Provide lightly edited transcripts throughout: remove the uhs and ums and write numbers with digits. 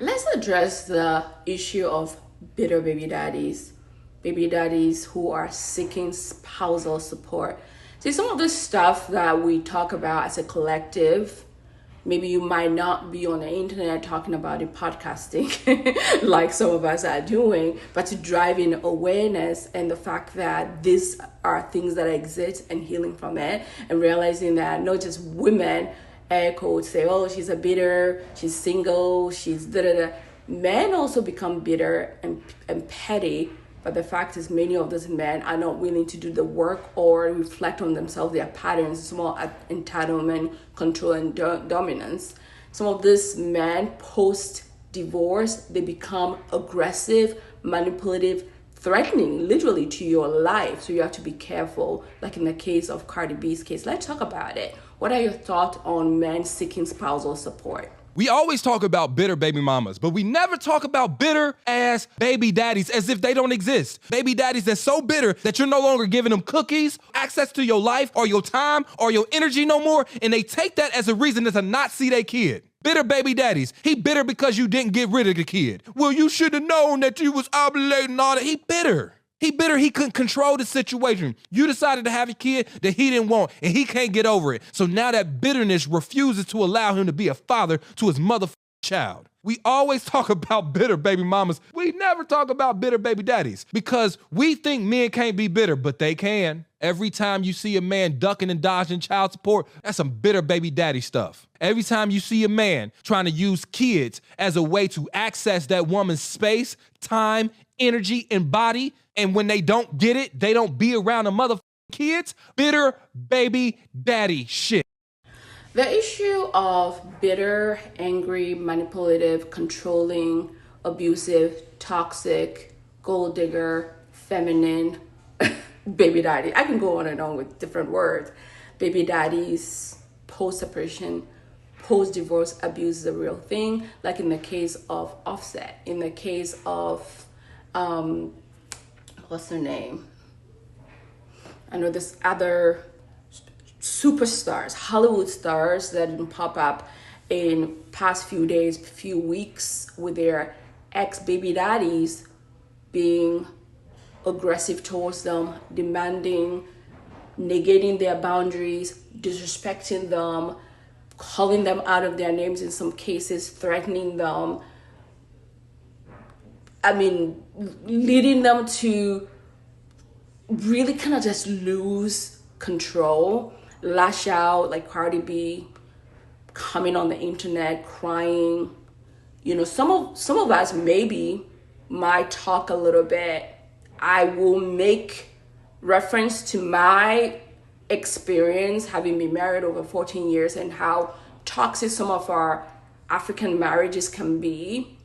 Let's address the issue of bitter baby daddies who are seeking spousal support. See, some of the stuff that we talk about as a collective, maybe you might not be on the internet talking about it, podcasting, like some of us are doing, but to drive in awareness and the fact that these are things that exist and healing from it, and realizing that not just women, air quotes, say, oh, she's a bitter, she's single, she's da da da. Men also become bitter and petty, but the fact is many of those men are not willing to do the work or reflect on themselves, their patterns, small entitlement, control, and dominance. Some of these men post-divorce, they become aggressive, manipulative, threatening literally to your life. So you have to be careful. Like in the case of Cardi B's case, let's talk about it. What are your thoughts on men seeking spousal support? We always talk about bitter baby mamas, but we never talk about bitter ass baby daddies as if they don't exist. Baby daddies that's so bitter that you're no longer giving them cookies, access to your life or your time or your energy no more, and they take that as a reason to not see their kid. Bitter baby daddies. He bitter because you didn't get rid of the kid. Well, you should have known that you was obligating all that. He bitter. He bitter, he couldn't control the situation. You decided to have a kid that he didn't want, and he can't get over it. So now that bitterness refuses to allow him to be a father to his motherfucking child. We always talk about bitter baby mamas. We never talk about bitter baby daddies because we think men can't be bitter, but they can. Every time you see a man ducking and dodging child support, that's some bitter baby daddy stuff. Every time you see a man trying to use kids as a way to access that woman's space, time, energy, and body, and when they don't get it, they don't be around the motherfucking kids, bitter baby daddy shit. The issue of bitter, angry, manipulative, controlling, abusive, toxic, gold digger, feminine, baby daddy. I can go on and on with different words. Baby daddies, post-separation, post-divorce abuse is a real thing. Like in the case of Offset, in the case of, what's her name? I know this other superstars, Hollywood stars that didn't pop up in past few days, few weeks with their ex-baby daddies being aggressive towards them, demanding, negating their boundaries, disrespecting them, calling them out of their names in some cases, threatening them. I mean, leading them to really kind of just lose control, lash out like Cardi B, coming on the internet, crying. You know, some of us maybe might talk a little bit. I will make reference to my experience having been married over 14 years and how toxic some of our African marriages can be.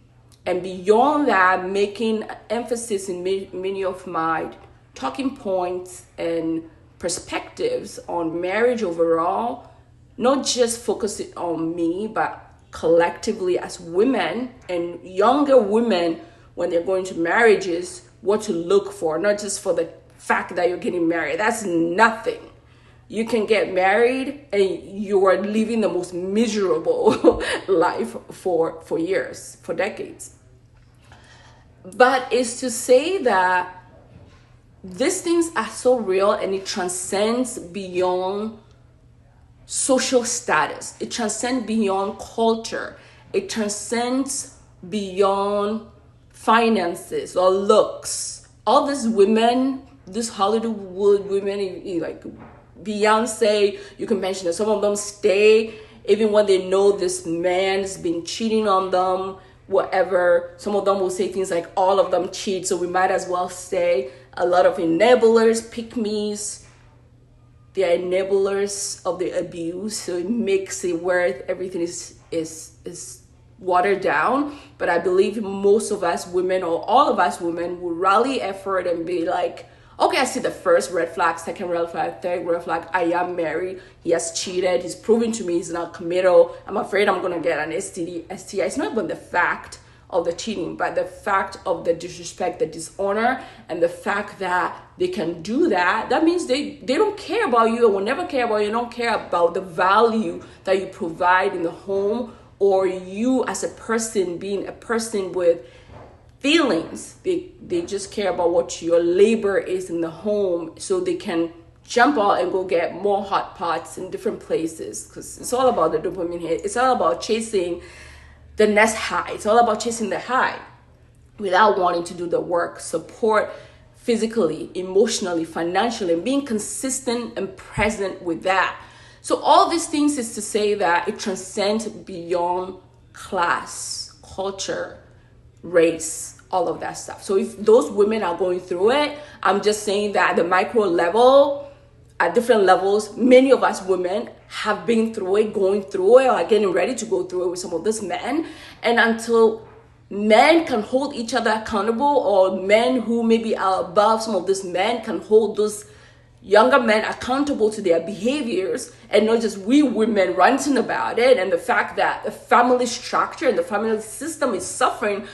And beyond that, making emphasis in many of my talking points and perspectives on marriage overall, not just focusing on me, but collectively as women and younger women when they're going to marriages, what to look for, not just for the fact that you're getting married. That's nothing. You can get married and you are living the most miserable life for years, for decades. But it's to say that these things are so real and it transcends beyond social status. It transcends beyond culture. It transcends beyond finances or looks. All these women, these Hollywood women, like Beyonce, you can mention that some of them stay even when they know this man's been cheating on them, whatever. Some of them will say things like all of them cheat, so we might as well stay. A lot of enablers, pick-me's, they're enablers of the abuse, so it makes it where everything is watered down. But I believe most of us women, or all of us women, will rally effort and be like, okay, I see the first red flag, second red flag, third red flag. I am married. He has cheated. He's proven to me he's not committal. I'm afraid I'm going to get an STD, STI. It's not even the fact of the cheating, but the fact of the disrespect, the dishonor, and the fact that they can do that. That means they don't care about you, or will never care about you. They don't care about the value that you provide in the home or you as a person being a person with feelings. They just care about what your labor is in the home, so they can jump out and go get more hot pots in different places, because it's all about the dopamine hit. It's all about chasing the next high. It's all about chasing the high without wanting to do the work, support physically, emotionally, financially, and being consistent and present with that. So all these things is to say that it transcends beyond class, culture, race, all of that stuff. So if those women are going through it, I'm just saying that at the micro level, at different levels, many of us women have been through it, going through it, or are getting ready to go through it with some of these men. And until men can hold each other accountable, or men who maybe are above some of these men can hold those younger men accountable to their behaviors, and not just we women ranting about it, and the fact that the family structure and the family system is suffering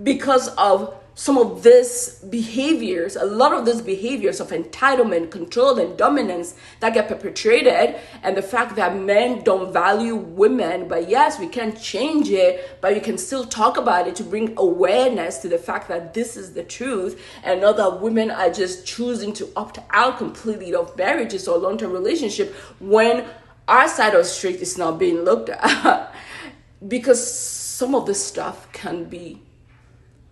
because of some of these behaviors, a lot of these behaviors of entitlement, control, and dominance that get perpetrated, and the fact that men don't value women. But yes, we can change it, but you can still talk about it to bring awareness to the fact that this is the truth, and not that women are just choosing to opt out completely of marriages or long-term relationship when our side of the street is not being looked at. Because some of this stuff can be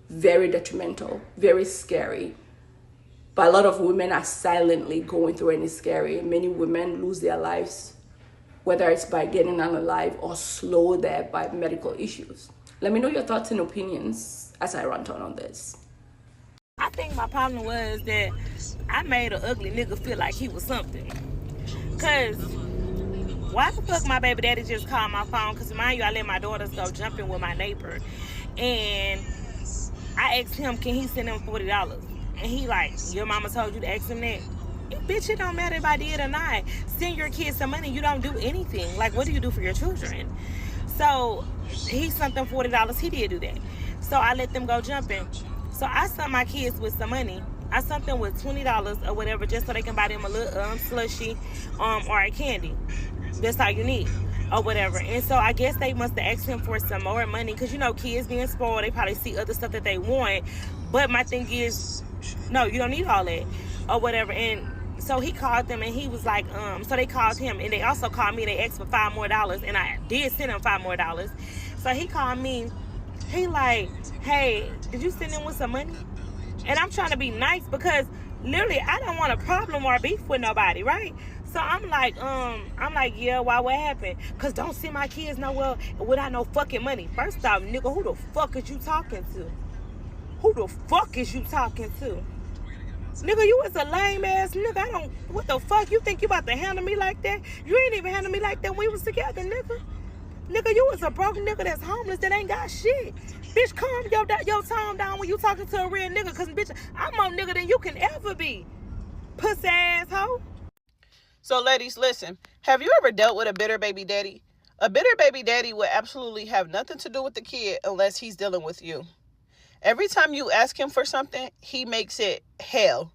very detrimental, very scary. But a lot of women are silently going through it, and it's scary. Many women lose their lives, whether it's by getting unalive or slow death by medical issues. Let me know your thoughts and opinions as I rant on this. I think my problem was that I made an ugly nigga feel like he was something. Cause why the fuck my baby daddy just called my phone? Cause mind you, I let my daughters go jumping with my neighbor, and I asked him, can he send him $40? And he like, your mama told you to ask him that? Bitch, it don't matter if I did or not. Send your kids some money. You don't do anything. Like, what do you do for your children? So he sent them $40. He did do that. So I let them go jumping. So I sent my kids with some money. I sent them with $20 or whatever, just so they can buy them a little slushy or a candy. That's all you need. Or whatever. And so I guess they must have asked him for some more money, because you know, kids being spoiled, they probably see other stuff that they want. But my thing is, no, you don't need all that or whatever. And so he called them, and he was like, so they called him, and they also called me. They asked for $5 more, and I did send him $5 more. So he called me. He like, hey, did you send him with some money? And I'm trying to be nice, because literally I don't want a problem or beef with nobody, right? So I'm like, yeah, why, what happened? Cause don't send my kids nowhere without no fucking money. First off, nigga, who the fuck is you talking to? Who the fuck is you talking to? Nigga, you was a lame ass nigga. What the fuck? You think you about to handle me like that? You ain't even handle me like that when we was together, nigga. Nigga, you was a broke nigga that's homeless that ain't got shit. Bitch, calm your tone down when you talking to a real nigga, cause bitch, I'm more nigga than you can ever be. Pussy asshole. So ladies, listen, have you ever dealt with a bitter baby daddy? A bitter baby daddy would absolutely have nothing to do with the kid unless he's dealing with you. Every time you ask him for something, he makes it hell.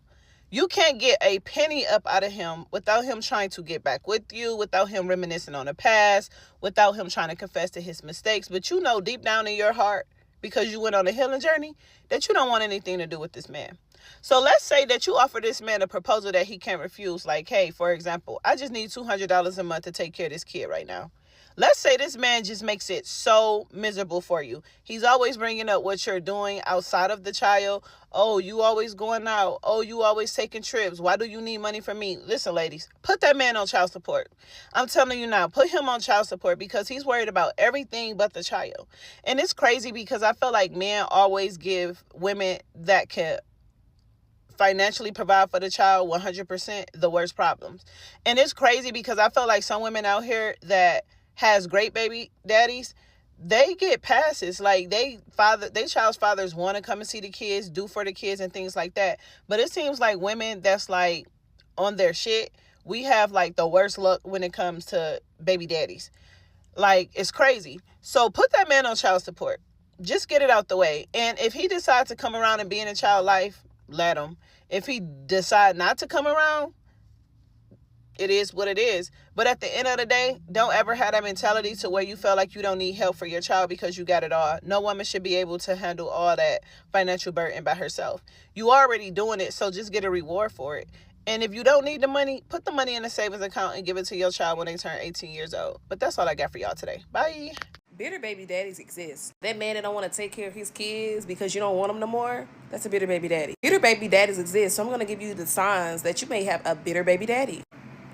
You can't get a penny up out of him without him trying to get back with you, without him reminiscing on the past, without him trying to confess to his mistakes. But you know deep down in your heart, because you went on a healing journey, that you don't want anything to do with this man. So let's say that you offer this man a proposal that he can't refuse. Like, hey, for example, I just need $200 a month to take care of this kid right now. Let's say this man just makes it so miserable for you. He's always bringing up what you're doing outside of the child. Oh, you always going out. Oh, you always taking trips. Why do you need money from me? Listen, ladies, put that man on child support. I'm telling you now, put him on child support, because he's worried about everything but the child. And it's crazy, because I feel like men always give women that can financially provide for the child 100% the worst problems. And it's crazy, because I feel like some women out here that has great baby daddies, they get passes. Like they child's fathers want to come and see the kids, do for the kids and things like that. But it seems like women that's like on their shit, we have like the worst luck when it comes to baby daddies. Like, it's crazy. So put that man on child support. Just get it out the way. And if he decides to come around and be in a child life, let him. If he decide not to come around, It is what it is. But at the end of the day, don't ever have that mentality to where you feel like you don't need help for your child because you got it all. No woman should be able to handle all that financial burden by herself. You already doing it, so just get a reward for it. And if you don't need the money, put the money in a savings account and give it to your child when they turn 18 years old. But that's all I got for y'all today. Bye. Bitter baby daddies exist. That man that don't want to take care of his kids because you don't want them no more, that's a bitter baby daddy. Bitter baby daddies exist, so I'm going to give you the signs that you may have a bitter baby daddy.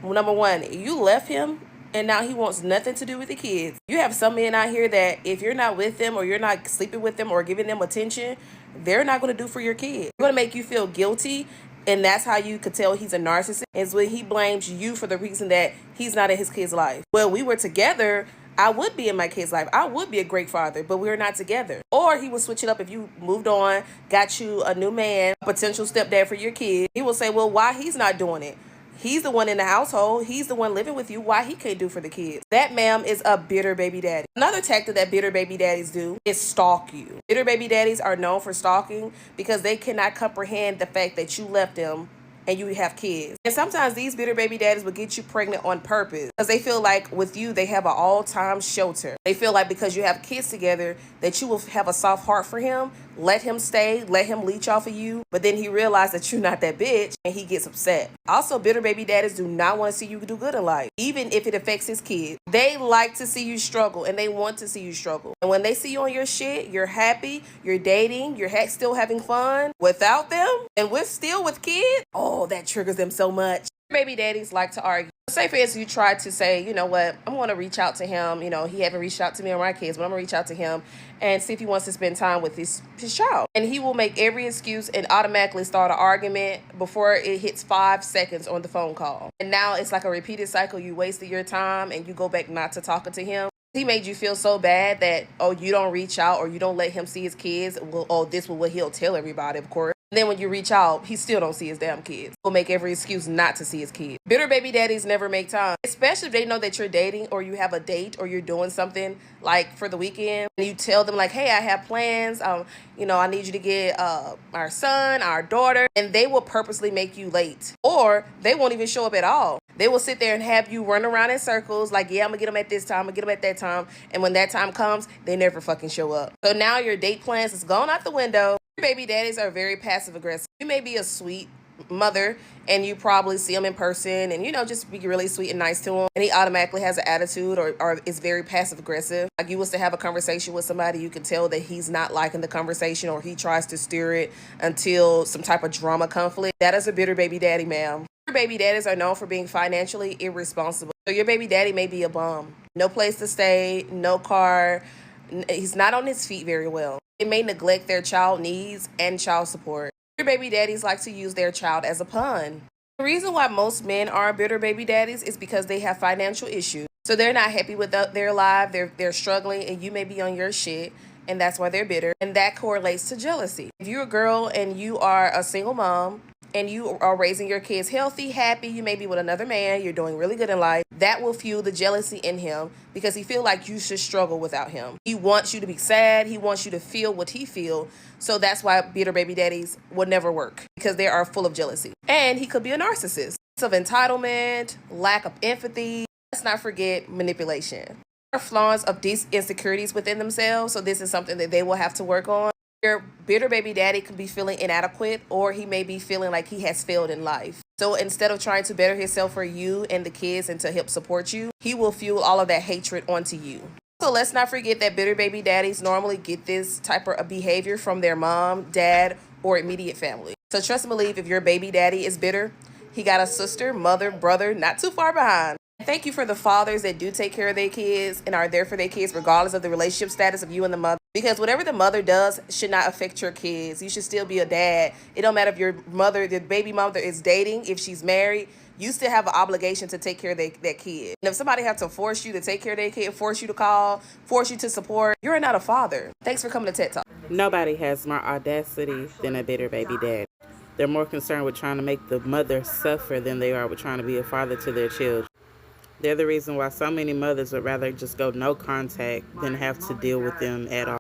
Well, number one, you left him and now he wants nothing to do with the kids. You have some men out here that if you're not with them or you're not sleeping with them or giving them attention, they're not going to do for your kids. They're going to make you feel guilty. And that's how you could tell he's a narcissist, is when he blames you for the reason that he's not in his kid's life. Well, we were together. I would be in my kid's life. I would be a great father, but we're not together. Or he will switch it up if you moved on, got you a new man, a potential stepdad for your kid. He will say, well, why he's not doing it? He's the one in the household. He's the one living with you. Why he can't do for the kids? That, ma'am, is a bitter baby daddy. Another tactic that bitter baby daddies do is stalk you. Bitter baby daddies are known for stalking because they cannot comprehend the fact that you left them and you have kids. And sometimes these bitter baby daddies will get you pregnant on purpose because they feel like with you, they have an all-time shelter. They feel like because you have kids together that you will have a soft heart for him, let him stay, let him leech off of you, but then he realizes that you're not that bitch and he gets upset. Also, bitter baby daddies do not want to see you do good in life, even if it affects his kids. They like to see you struggle and they want to see you struggle. And when they see you on your shit, you're happy, you're dating, you're still having fun without them, and we're still with kids. Oh, that triggers them so much. Baby daddies like to argue. Say for instance, you try to say, you know what, I'm going to reach out to him. You know, he haven't reached out to me or my kids, but I'm going to reach out to him and see if he wants to spend time with his child. And he will make every excuse and automatically start an argument before it hits 5 seconds on the phone call. And now it's like a repeated cycle. You wasted your time and you go back not to talking to him. He made you feel so bad that, oh, you don't reach out or you don't let him see his kids. Well, oh, this is what he'll tell everybody, of course. And then when you reach out, he still don't see his damn kids. He'll make every excuse not to see his kids. Bitter baby daddies never make time, especially if they know that you're dating or you have a date or you're doing something like for the weekend. And you tell them like, hey, I have plans. You know, I need you to get our son, our daughter. And they will purposely make you late. Or they won't even show up at all. They will sit there and have you run around in circles like, yeah, I'm going to get them at this time. I'm going to get them at that time. And when that time comes, they never fucking show up. So now your date plans is gone out the window. Baby daddies are very passive aggressive. You may be a sweet mother and you probably see him in person and, you know, just be really sweet and nice to him. And he automatically has an attitude or is very passive aggressive. Like you was to have a conversation with somebody, you can tell that he's not liking the conversation or he tries to steer it until some type of drama conflict. That is a bitter baby daddy, ma'am. Baby daddies are known for being financially irresponsible. So your baby daddy may be a bum. No place to stay, no car. He's not on his feet very well. They may neglect their child needs and child support. Bitter baby daddies like to use their child as a pawn. The reason why most men are bitter baby daddies is because they have financial issues. So they're not happy with their life. They're struggling and you may be on your shit. And that's why they're bitter. And that correlates to jealousy. If you're a girl and you are a single mom and you are raising your kids healthy, happy, you may be with another man, you're doing really good in life, that will fuel the jealousy in him because he feels like you should struggle without him. He wants you to be sad. He wants you to feel what he feels. So that's why bitter baby daddies will never work because they are full of jealousy. And he could be a narcissist. Of entitlement, lack of empathy. Let's not forget manipulation. There are flaws of these insecurities within themselves. So this is something that they will have to work on. Your bitter baby daddy could be feeling inadequate or he may be feeling like he has failed in life. So instead of trying to better himself for you and the kids and to help support you, he will fuel all of that hatred onto you. So let's not forget that bitter baby daddies normally get this type of behavior from their mom, dad, or immediate family. So trust and believe if your baby daddy is bitter, he got a sister, mother, brother, not too far behind. Thank you for the fathers that do take care of their kids and are there for their kids regardless of the relationship status of you and the mother. Because whatever the mother does should not affect your kids. You should still be a dad. It don't matter if your mother, the baby mother is dating, if she's married, you still have an obligation to take care of that kid. And if somebody has to force you to take care of their kid, force you to call, force you to support, you're not a father. Thanks for coming to TED Talk. Nobody has more audacity than a bitter baby dad. They're more concerned with trying to make the mother suffer than they are with trying to be a father to their children. They're the reason why so many mothers would rather just go no contact than have to deal with them at all.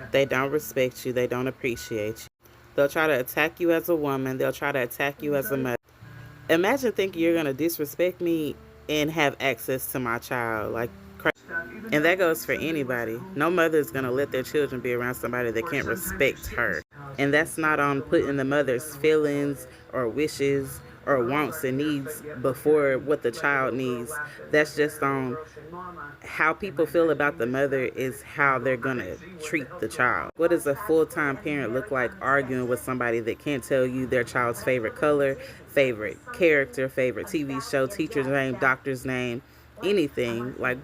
They don't respect you. They don't appreciate you. They'll try to attack you as a woman. They'll try to attack you as a mother. Imagine thinking you're gonna disrespect me and have access to my child. Like, and that goes for anybody. No mother is going to let their children be around somebody that can't respect her. And that's not on putting the mother's feelings or wishes or wants and needs before what the child needs. That's just on how people feel about the mother is how they're going to treat the child. What does a full-time parent look like arguing with somebody that can't tell you their child's favorite color, favorite character, favorite TV show, teacher's name, doctor's name, anything? Like,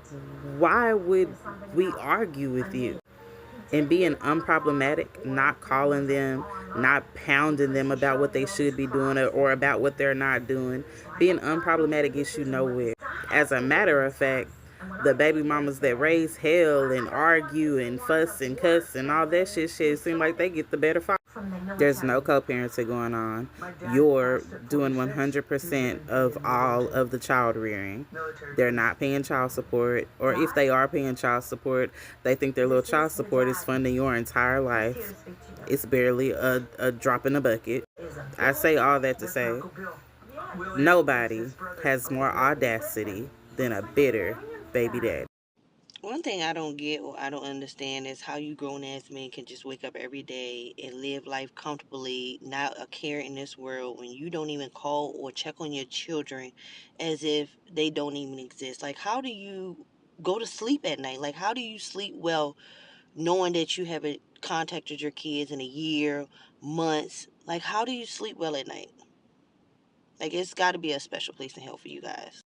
why would we argue with you? And being unproblematic, not calling them, not pounding them about what they should be doing or about what they're not doing. Being unproblematic gets you nowhere. As a matter of fact, the baby mamas that raise hell and argue and fuss and cuss and all that shit seem like they get the better fight. There's no co-parenting going on. You're doing 100% of all of the child rearing. They're not paying child support, or if they are paying child support, they think their little child support is funding your entire life. It's barely a drop in the bucket. I say all that to say, nobody has more audacity than a bitter baby daddy. One thing I don't get or I don't understand is how you grown ass men can just wake up every day and live life comfortably, not a care in this world, when you don't even call or check on your children as if they don't even exist. Like, how do you go to sleep at night? Like, how do you sleep well knowing that you haven't contacted your kids in a year, months? Like, how do you sleep well at night? Like, it's got to be a special place in hell for you guys.